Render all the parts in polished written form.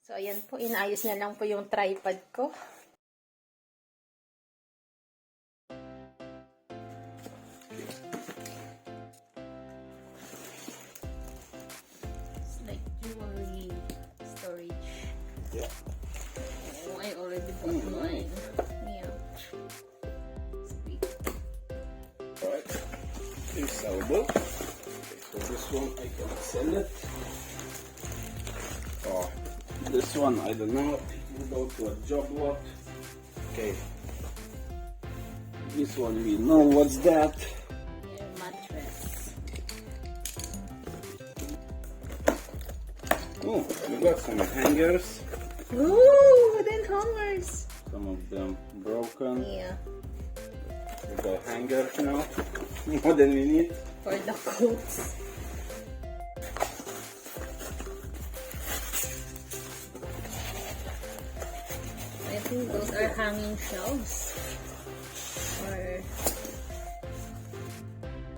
So, ayan po, inaayos na lang po yung tripod ko. It's like jewelry storage. Yeah. Oh, I already bought mine. Yeah. It's big. Alright. Here's sellable. Okay, so this one I can sell it. Oh, this one I don't know. It will go to a job lot. Okay. This one we know what's that. Yeah, mattress. Oh, we got some hangers. Ooh, wooden hammers. Some of them broken. Yeah, We got hangers now. More than we need. for the coats. I think those are hanging shelves. Or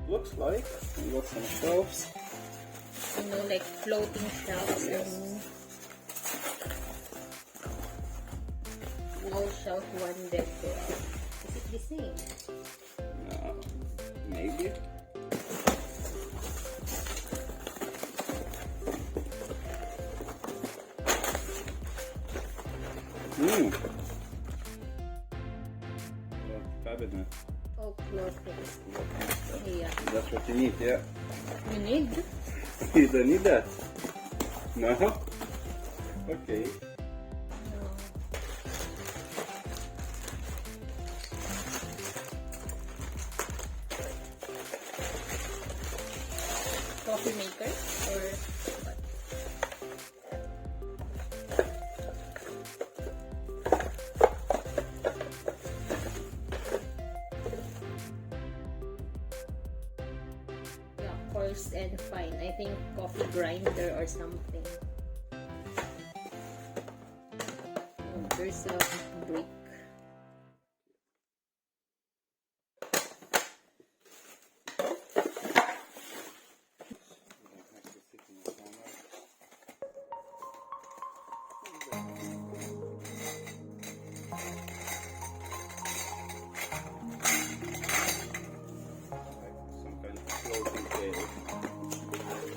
Looks like we got some shelves. like floating shelves and wall shelf one decor. Is it the same? Maybe. Cabinet. Oh, clothes. Yeah. That's what you need, yeah. You need? You don't need that. No? Okay. No. Coffee maker or what? Yeah, coarse and fine. I think coffee grinder or something. Oh, there's a brick. Some kind of floating table.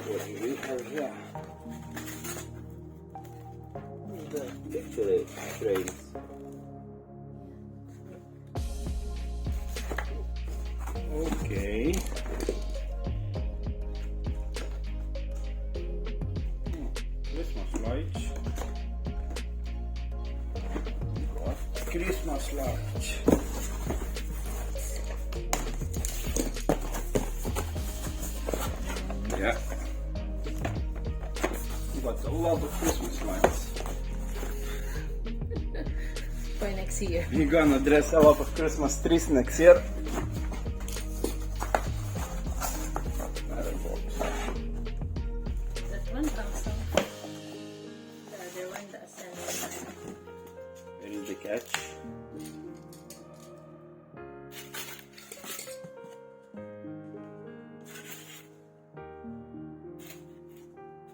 What do we have here? The picture frames. Okay. Christmas lights. What? Christmas lights. Yeah. We got a lot of Christmas lights. For next year. We're gonna dress a lot of Christmas trees next year. Another box. That one thousand. The other one doesn't. Where is the catch?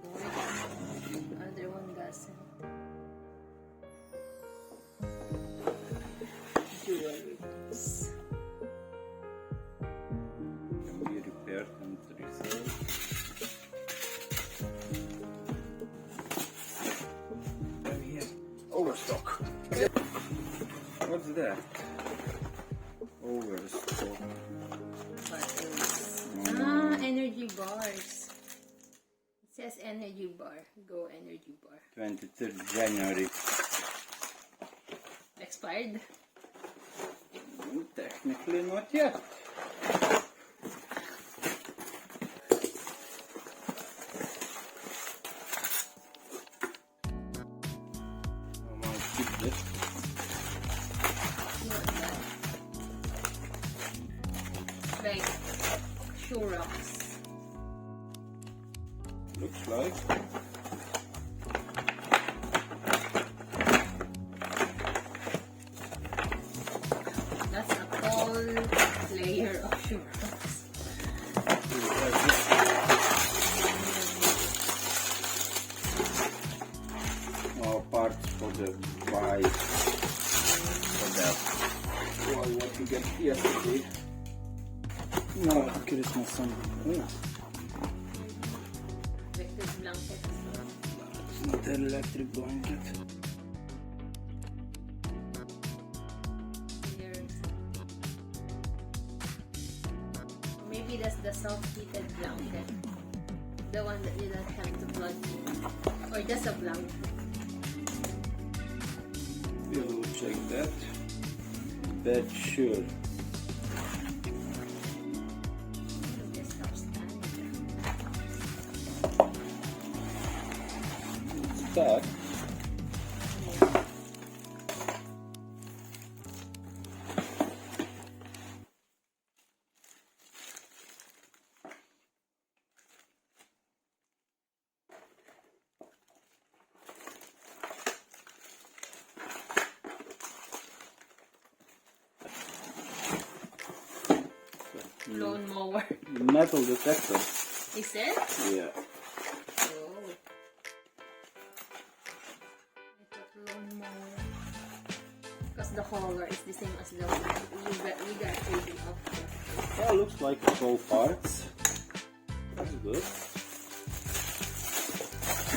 The other one doesn't. Jewelries. Can be repaired and resold. And here, overstock. What's that? Overstock. Energy bars. It says energy bar. Go energy bar. 23rd January. Expired? Technically not yet. I'm gonna keep this. What that? Like shoe rocks. Looks like. That's a tall layer of shoe rocks. Oh, No, Christmas song. Oh, Electric blanket as well. it's not an electric blanket. Here. Maybe that's the self-heated blanket. The one that you don't have to plug in. Or just a blanket. We will check that. Bed sure. Just stop standing. It's that. Lawn mower. The metal detector. Is it? Yeah. Oh. I thought lawn mower. Because the color is the same as the one we got taken off. Yeah, looks like it's all parts. That's good.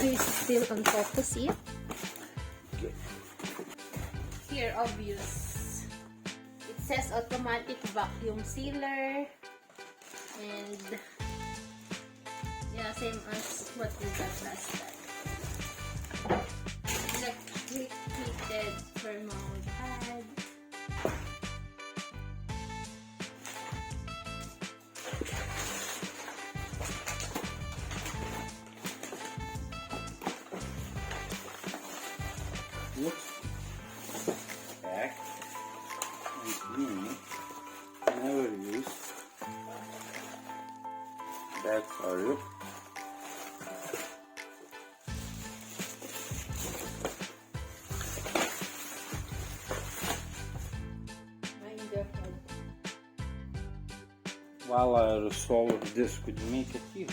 This is still on focus, yeah? Okay. Here, obvious. It says automatic vacuum sealer. And yeah, same as what we got last time. Electric heated thermal pad. Looks packed and clean. Never used. Bags are ripped. Mind your head. While I resolve this, could you make it here?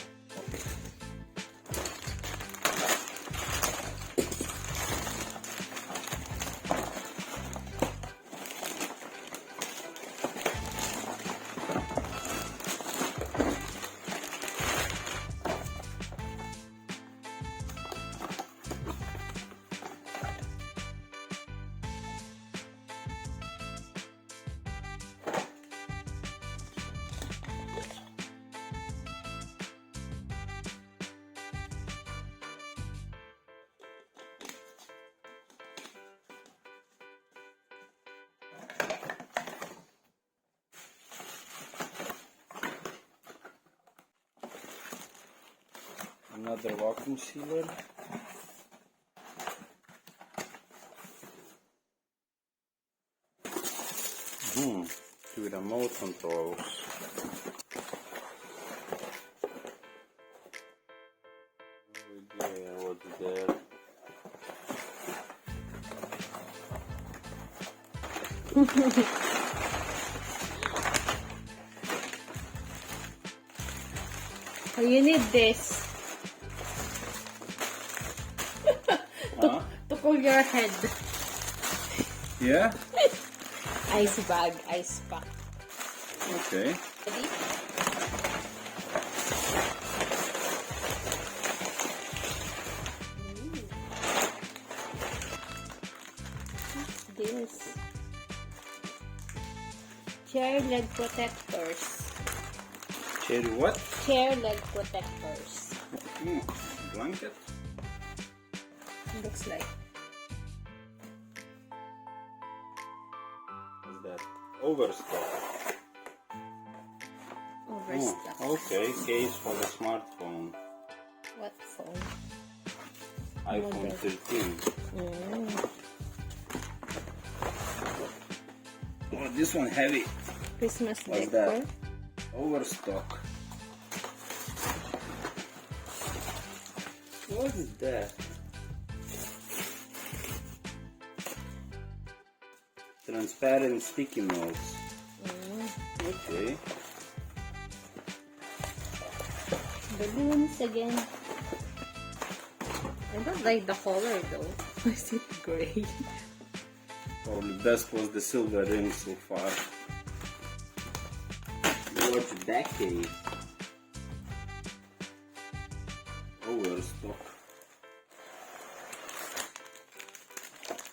Another vacuum sealer. Two remote controls. What's there? Oh, you need this Huh? to cool your head. Yeah? Ice bag, ice pack. Okay. Ready? This chair leg protectors. Cherry what? Chair leg protectors. Blanket? Looks like What's that? Overstock. overstuffed. Okay. Case for the smartphone. What phone? iPhone Model. 13. Mm. Oh, this one heavy. Christmas What's decor. that? Overstock. What is that? Transparent sticky notes. Okay. Balloons again. I don't like the color though. Is it gray? Probably best was the silver ring so far. Watch decade. Oh, we're stuck.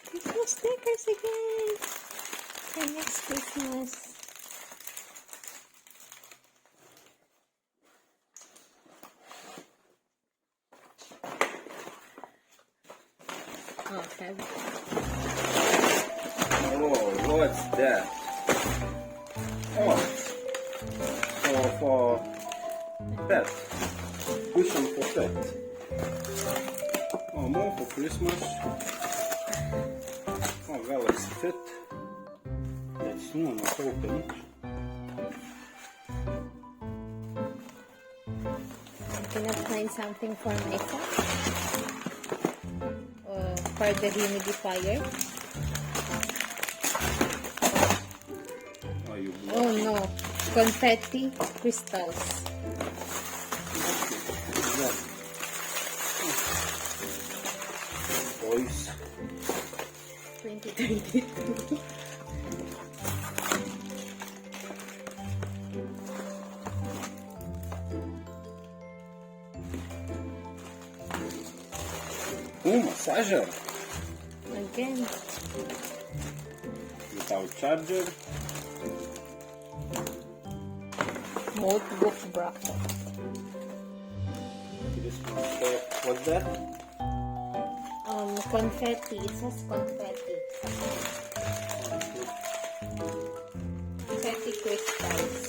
Christmas stickers again. For next Christmas. Okay. Oh, what's that? Oh, for pet. Cushion for pet. Oh, more for Christmas. Oh, Galaxy Fit. That's new, not open. I cannot find something for myself. For the humidifier. Oh, you Oh no, confetti crystals. What's that? Toys. 2030. Oh, massager. Again. Without charger. Notebook bracket. Christmas tape. What's that? Confetti. It says confetti. Confetti crystals.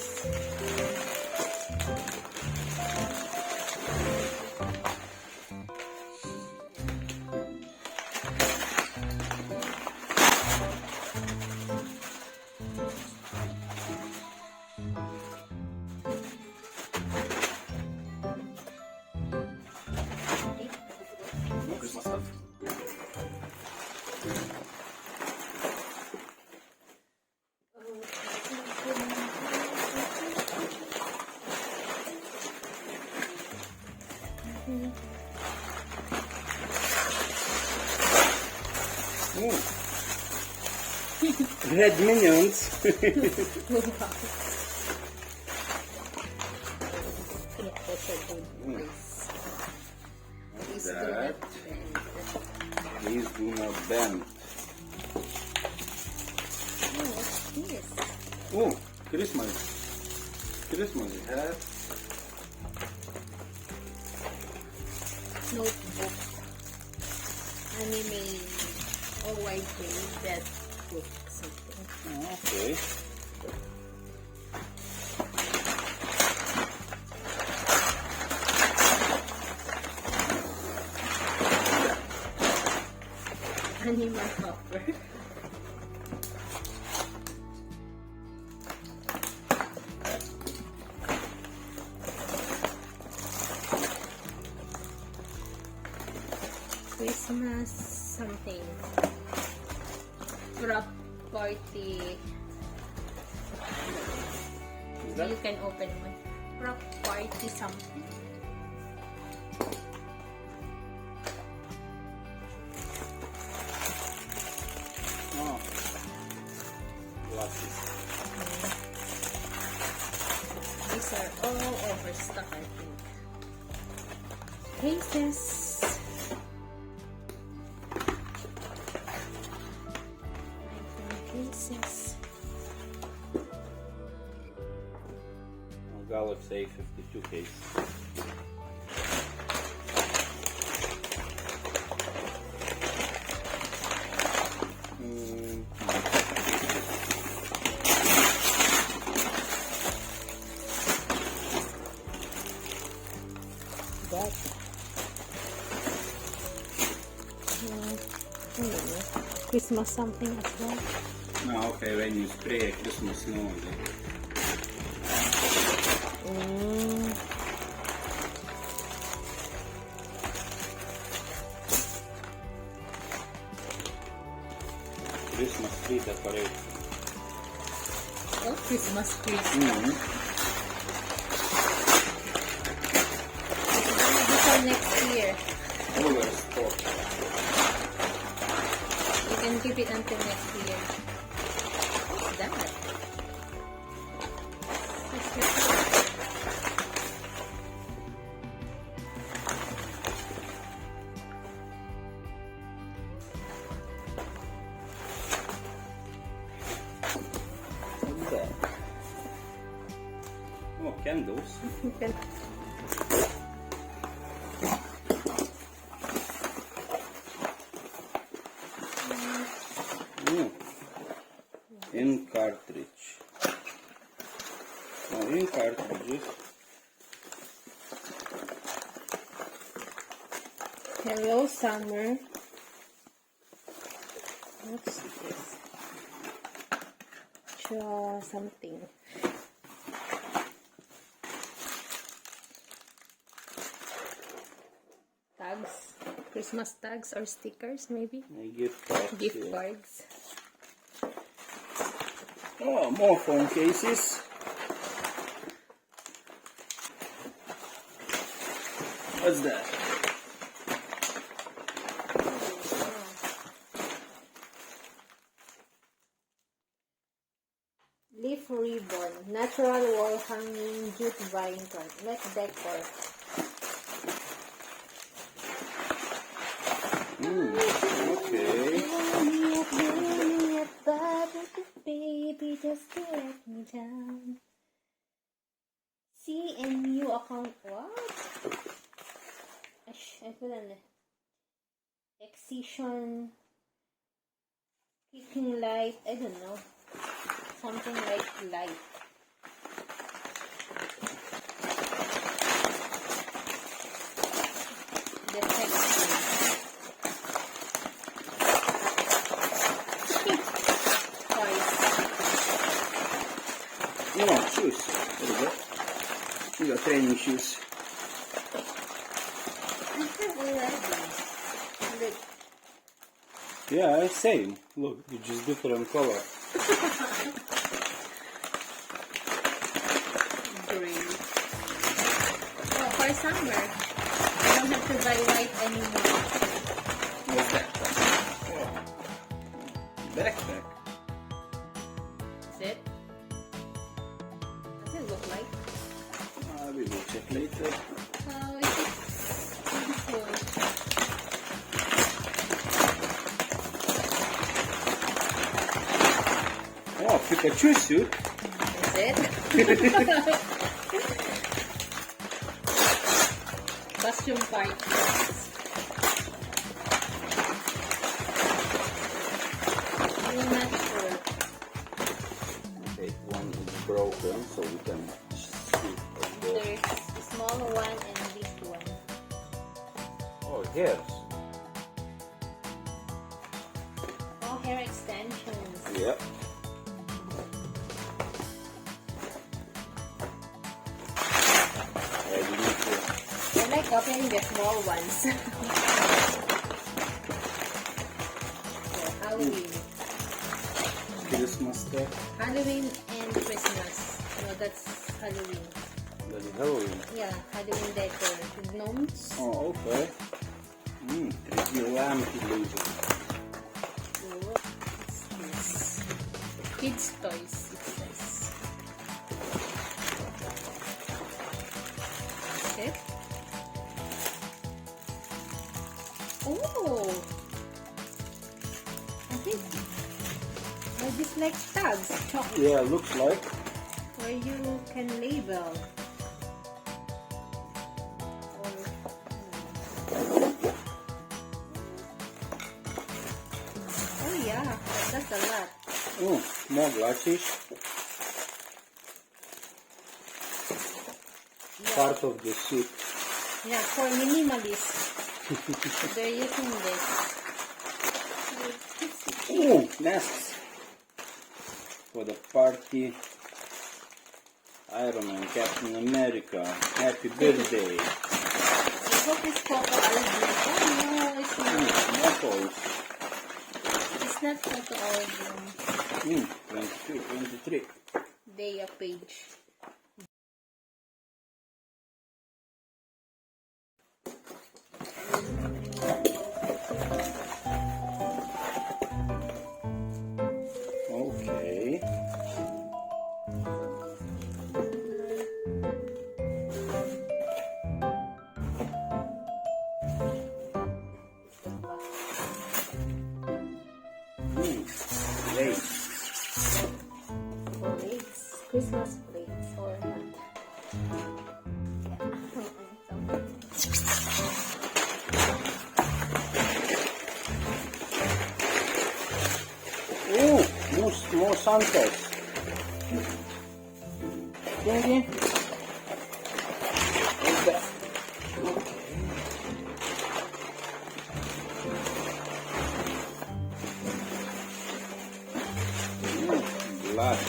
No Christmas stuff. Oh. Red Minions. Yeah, that's a good place. Please do not That. bend. Please do not bend. Oh, what's this? Oh, Christmas. Christmas hat. Notebook. Anime. Oh, I think that book something. Oh, okay. Animal cover. Christmas something. Wrap party. Is that? You can open one. Wrap party something. Oh. Glasses. These are all overstock, I think. Cases. Cases. Oh, Galaxy A52 case. That. I don't know. Christmas something as well. No, okay, when you spray a Christmas snow on it. Christmas tree decoration. Oh, Christmas trees. Mm-hmm. Before next year. Overstock. You can keep it until next year. What's that? those. In cartridge. Now in cartridges. Hello, summer. What's this? Something. Tags, Christmas tags or stickers, maybe. Gift cards. Gift Yeah. cards. Oh, more phone cases. What's that? Leaf ribbon, natural wall hanging jute vine card, net decor. Okay. Baby, just to let me down. CNU account. What? I couldn't. Excision. Kicking light. I don't know. Something like light. Detective. Toys. No, shoes. There you go. These are training shoes. I have already. Look. Yeah, same. Look, it's just different color. Gray. Oh, for summer. I don't have to buy white anymore. What's that? Oh. Backpack. Is it? Does it look like? We will check later. Oh, it's beautiful. Oh, Pikachu suit. Is it? Costume parties. I'm not sure. Okay, one is broken, so we can see the. There's a small one and this one. Oh, hairs. Oh, hair extensions. Yep. I like opening the small ones. So, Halloween. Christmas stuff. Halloween and Christmas. No, that's Halloween. That is Halloween. Yeah, Halloween decor. With gnomes. Oh, okay. 3D lamp illusion. Oh, what's this? Kids' toys, it says. That's it? Oh! I think I just like tags, chocolate, Yeah, looks like. where you can label. Oh yeah, that's a lot. Oh, more glasses. Yeah, Part of the suit. yeah, for minimalists. They're using this. Oh, masks. For the party. Iron Man, Captain America, happy birthday. I hope it's photo album. Oh no, it's not. More toys. It's not photo album. 22, 23. They a page. Okay. Lace. Plates. Christmas plates or not. Ooh, more Santos. Stingy. What's that? Blood.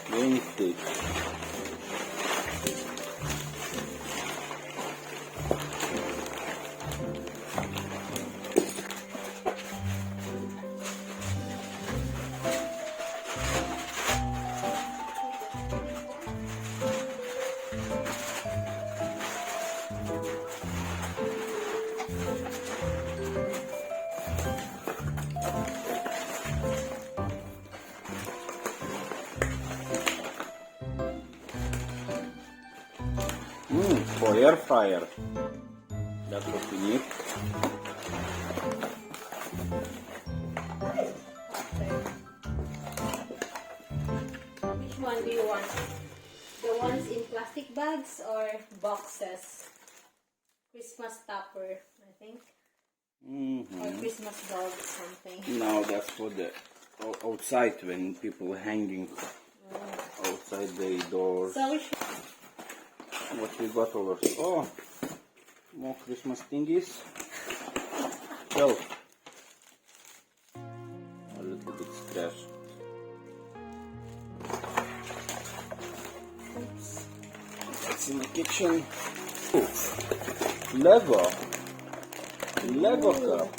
Vintage. For air fryer. That's what we need. Which one do you want? The ones in plastic bags or boxes? Christmas topper, I think. Or Christmas dog something. No, that's for the outside when people hanging outside the doors. So we should... What we got over here? Oh, more Christmas thingies. Well, a little bit scratched. Oops. That's in the kitchen. Ooh, Lego. Lego cup.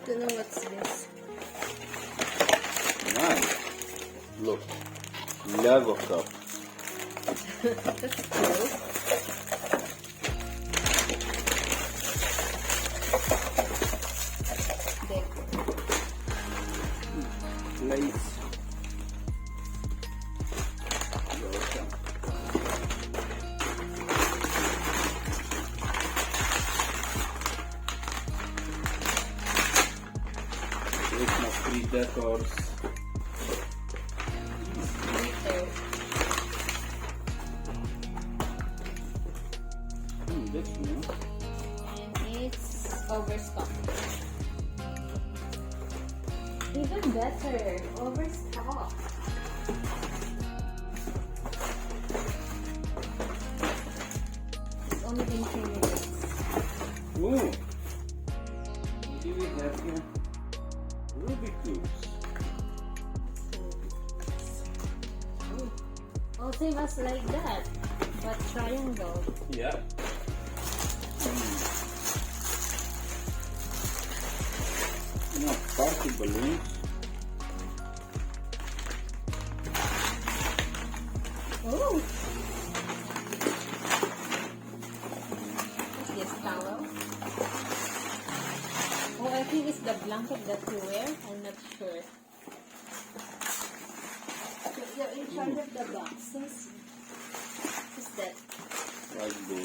Don't know what's this. Nice. Look, Lego cup. That's cool. Place. Christmas tree decors. That's new. And it's overstocked. Even better, overstocked. It's only been 2 minutes. Ooh. What do we have here? Rubik cubes. Oh, same as like that, but triangle. Yeah. No, party balloons. Oh! What's this, towel? Oh, I think it's the blanket that you wear. I'm not sure. So you're in charge of the boxes. What's that? Like the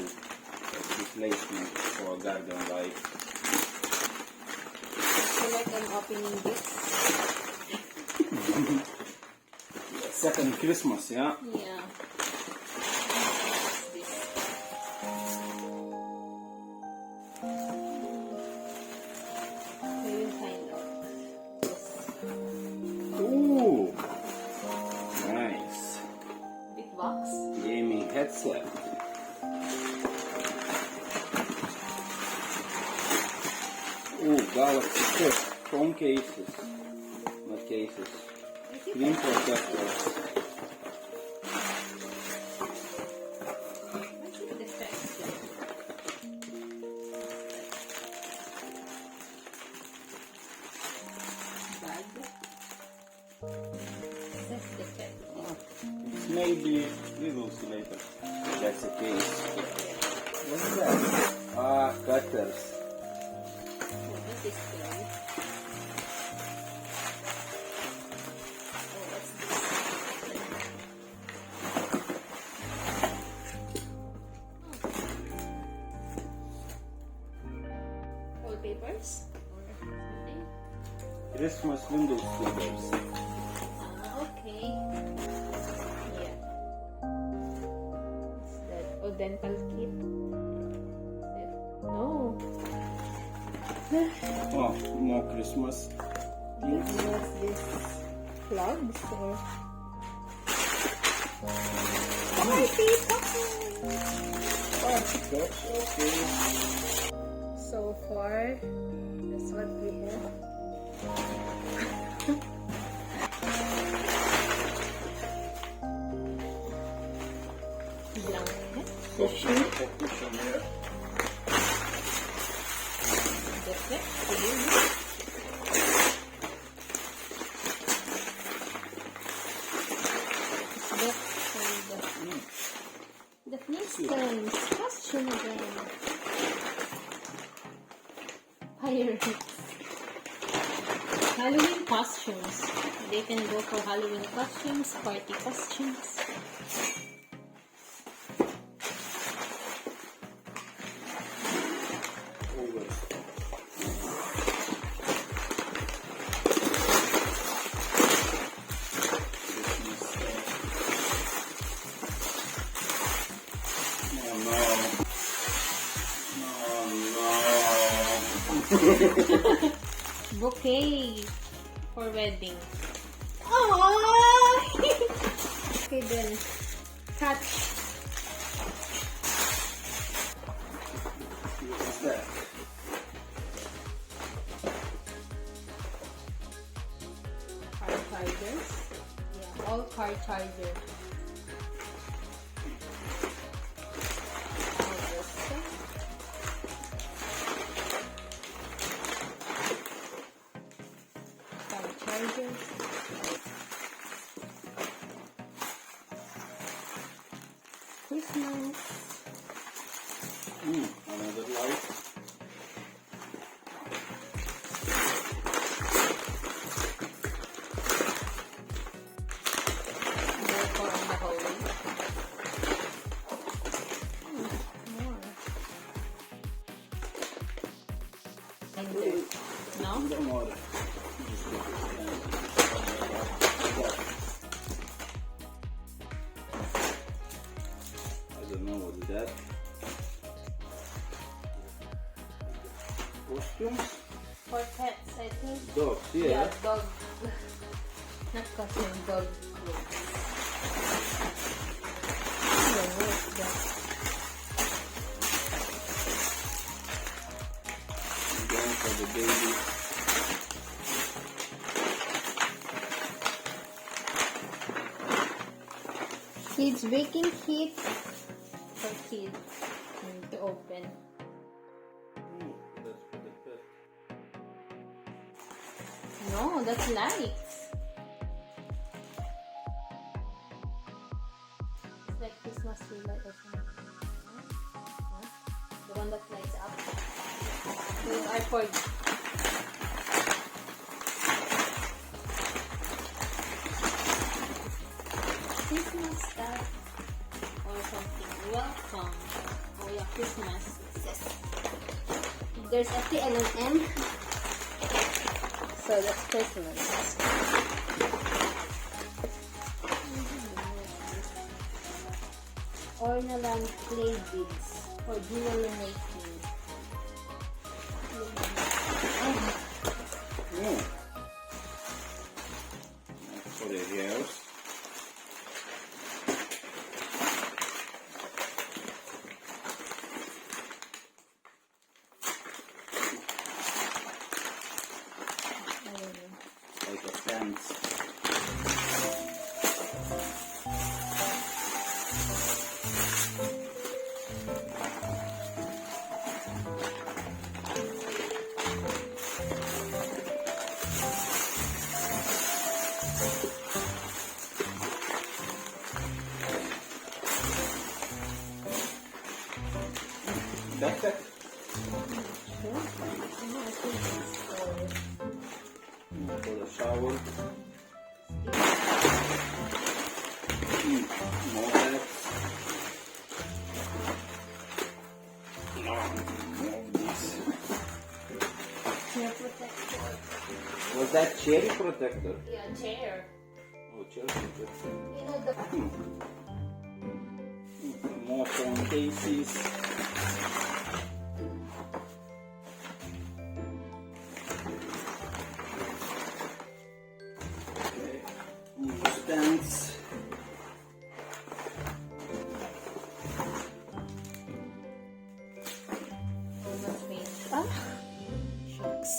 replacement for garden light. I feel like I'm opening this. Second Christmas, yeah? Yeah. What's this? We will find out. Yes. Ooh. Nice. Big box. Gaming headset. Ooh, Galaxy Fit. Phone cases. Not cases. Screen protectors. What's in the texture? Bag. That's the texture. Maybe we will see later. That's the case. What's that? Ah, cutters. Oh, this is good. Oh, what's this? Wallpapers? Or something? Christmas window stickers. Okay. Yeah. dental kit. No. Oh, more Christmas things. What's this? Plugs or? Party Party cups, okay. So far, that's what we have. Blanket, cushion, Cushion here. that's it. The Flintstones costume again. Pirates. Halloween costumes. They can go for Halloween costumes, party costumes. Bouquet for wedding. Aww! Okay then. Catch. What's that? Car chargers. Yeah, all car chargers. All this stuff. Car chargers. Christmas. Another light. Therefore on the hallway. More. And there. No? Don't worry. I don't know what is that. Costumes? For pets, I think. Dogs, Yeah, yeah. dog. Not costume, dog clothes. Yeah, what's that? And then for the baby. Kids baking kit for kids. Need to open. That's for the pet. No, that's lights. It's like Christmas tree light or something. Huh? The one that lights up. With our cord. Christmas stuff or something. Welcome. Oh yeah, Christmas. Yes. There's a T and an M. So that's Christmas. Ornaland clay beads for jewelry making. Oh. That's for the hairs. I don't know. Like a fence. That's it. Sure. I think it's For the shower. More hats. More of this. chair protector. Was that cherry protector? Yeah, chair. Oh, cherry protector. You know the More phones. cases. Okay. More stands. Almost finished. Ah! Shucks.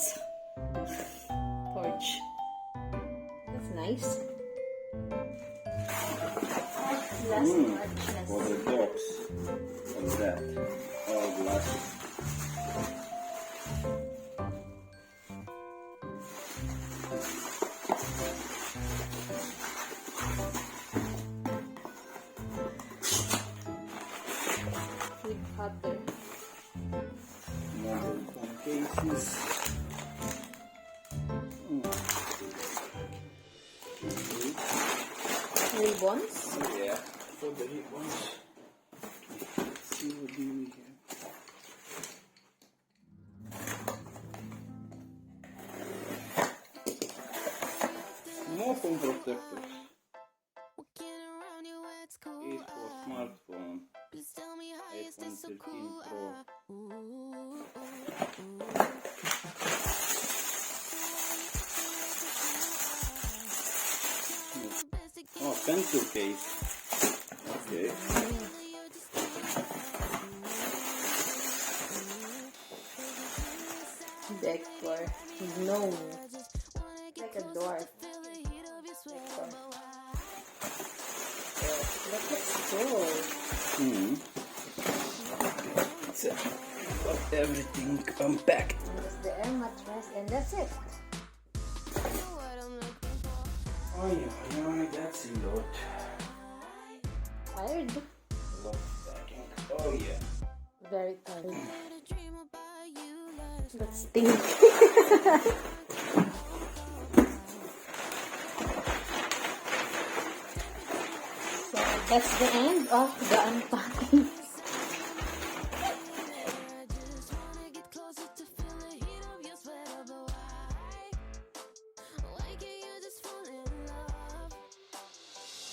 Torch. That's nice. Last much. For the dogs. What's that? Oh, glasses. With cutter. Mobile phone cases. Okay. Ribbons. Yeah, for the ribbons. Let's see what do we have. More phone protectors. Is for smartphone. iPhone 13 Pro. Oh, pencil case. Okay. Decor. No. Like a dwarf. Decor. That looks cool. So, got everything unpacked. There's the air mattress and that's it. Oh yeah, that's a lot. Tired. Lot of packing. Oh yeah. Very tired. That stink. So that's the end of the unpacking.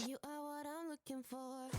You are what I'm looking for.